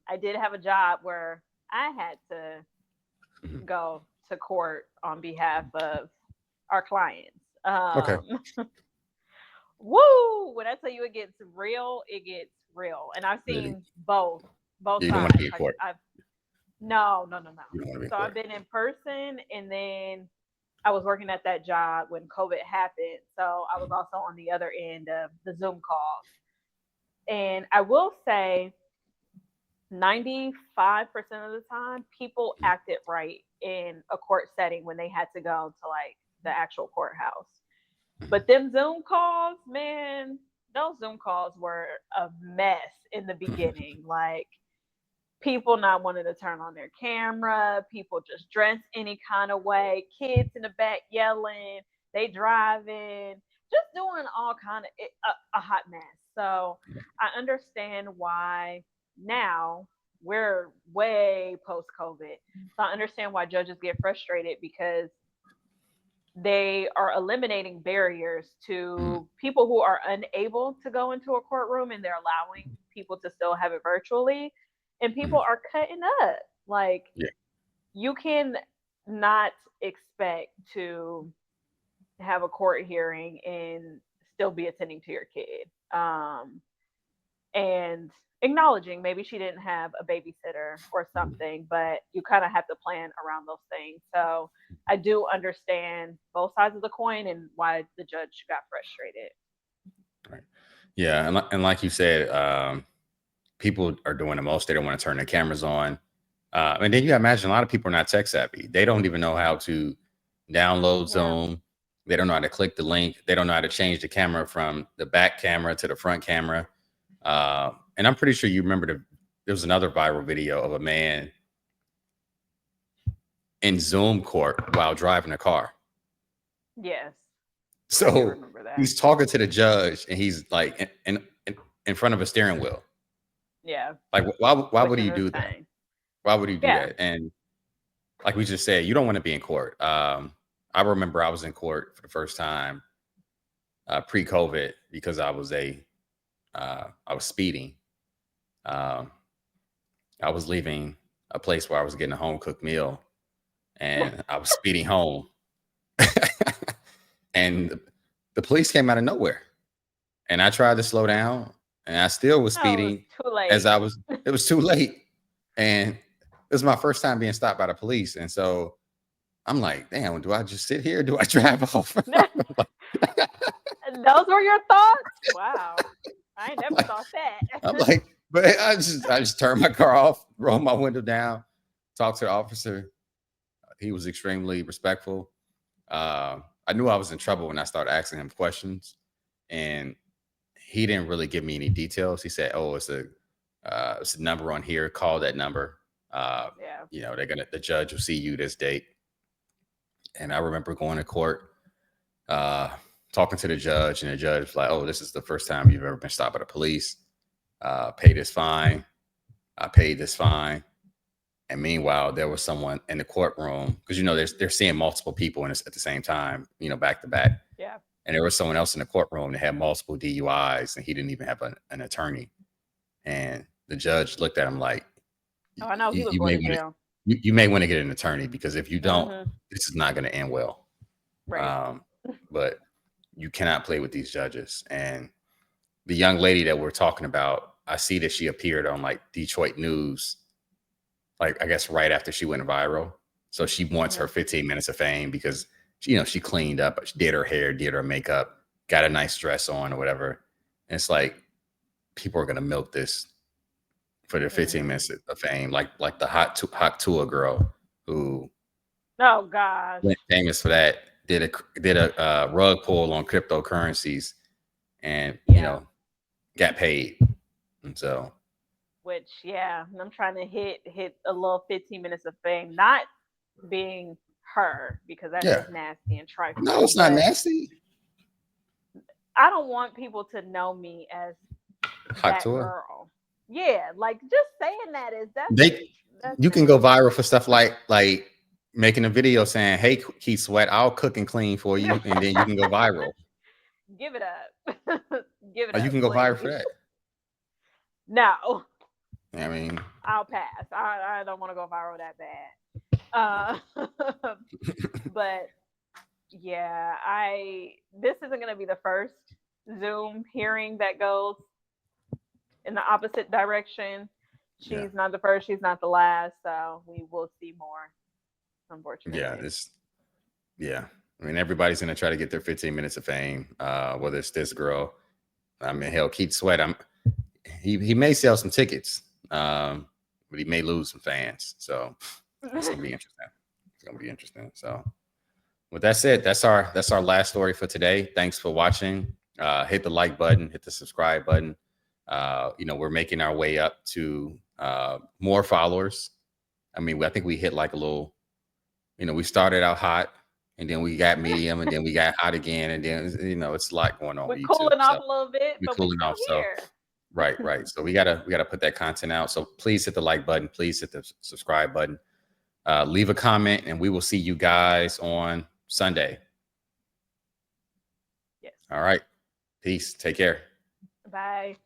I did have a job where I had to Hmm. go to court on behalf of our clients. Okay, Woo! When I tell you it gets real. And I've really, seen both you don't want to be sides. in Like court. I've no, no, no, no. You don't want to be in So I've court. been in person, and then I was working at that job when COVID happened. So I was also on the other end of the Zoom calls. And I will say 95% of the time, people acted right in a court setting when they had to go to like the actual courthouse. Mhm. But them Zoom calls, man, those Zoom calls were a mess in the beginning. Like people not wanting to turn on their camera, people just dressed any kind of way, kids in the back yelling, they driving, just doing all kind of a hot mess. So I understand why now we're way post COVID. So I understand why judges get frustrated because they are eliminating barriers Mhm. to people who are unable to go into a courtroom, and they're allowing people to still have it virtually, and people Mhm. are cutting up. Like Yeah. you can not expect to have a court hearing and still be attending to your kid, and acknowledging maybe she didn't have a babysitter or Mhm. something, but you kind of have to plan around those things. So I do understand both sides of the coin and why the judge got frustrated. Right. Yeah, and like you said, people are doing the most. They don't want to turn their cameras on. And then you imagine a lot of people are not tech savvy. They don't even know how to download Yeah. Zoom. They don't know how to click the link. They don't know how to change the camera from the back camera to the front camera. And I'm pretty sure you remember there was another viral video of a man in Zoom court while driving a car. Yes, I do So remember that. he's talking to the judge and he's like in front of a steering wheel. Yeah, Like why which would is he do that? insane. Why would he do Yeah. that? And like we just said, you don't want to be in court. I remember I was in court for the first time pre-COVID because I was speeding. Um, I was leaving a place where I was getting a home cooked meal, and I was speeding home, and the police came out of nowhere, and I tried to slow down, and I still was Oh, it was speeding too as late. I was. It was too late, and this is my first time being stopped by the police, and so I'm like, damn, do I just sit here? Do I drive off? Those were your thoughts? Wow. I I'm never like, thought I'm that. like, but I just turned my car off, rolled my window down, talked to the officer. He was extremely respectful. I knew I was in trouble when I started asking him questions, and he didn't really give me any details. He said, "Oh, it's a number on here. Call that number. Uh, Yeah. the judge will see you this date." And I remember going to court, uh, talking to the judge, and the judge was like, "Oh, this is the first time you've ever been stopped by the police. Pay this fine." I paid this fine. And meanwhile, there was someone in the courtroom because they're seeing multiple people at the same time, back to back. Yeah. And there was someone else in the courtroom that had multiple DUIs, and he didn't even have an attorney. And the judge looked at him like, Oh, I know he was "You going may to want to, jail. you may want to get an attorney because if you don't, Hmm. this is not going to end well." Right. Um, but you cannot play with these judges. And the young lady that we're talking about, I see that she appeared on like Detroit News, like I guess right after she went viral. So she wants her Hmm. 15 minutes of fame because she cleaned up, she did her hair, did her makeup, got a nice dress on or whatever. And it's like people are gonna milk this for their 15 Hmm. minutes of fame, like the hot tour girl who Oh gosh. went famous for that, did a rug pull on cryptocurrencies, and Yeah. got paid. And so Which, yeah, I'm trying to hit a little 15 minutes of fame, not being her because that is yeah, nasty and no, trifling. it's not But nasty. I don't want people to know me as Hot that tour. girl. Yeah, like just saying that is They that's You can go nasty. viral for stuff like making a video saying, "Hey, Keith Sweat, I'll cook and clean for you," and then you can go viral. Give it up. Give it Or you up, can go viral for please. that. No, I mean, I'll pass. I don't want to go viral that bad. But yeah, I this isn't going to be the first Zoom hearing that goes in the opposite direction. yeah, She's not the first, she's not the last, so we will see more, yeah, unfortunately. it's yeah. I mean, everybody's gonna try to get their 15 minutes of fame. Whether it's this girl, I mean, hell, Keith Sweat, he may sell some tickets, but he may lose some fans. So it's gonna be interesting. It's gonna be interesting. So with that said, that's our last story for today. Thanks for watching. Hit the like button, hit the subscribe button. We're making our way up to more followers. I mean, I think we hit like a little, we started out hot and then we got medium and then we got hot again. And then, it's a lot going on We're with YouTube. cooling off So a little bit, we're but we cooling off. still So here. right, right. So we gotta put that content out. So please hit the like button. Please hit the subscribe button. Leave a comment and we will see you guys on Sunday. Yes. All right. Peace. Take care. Bye.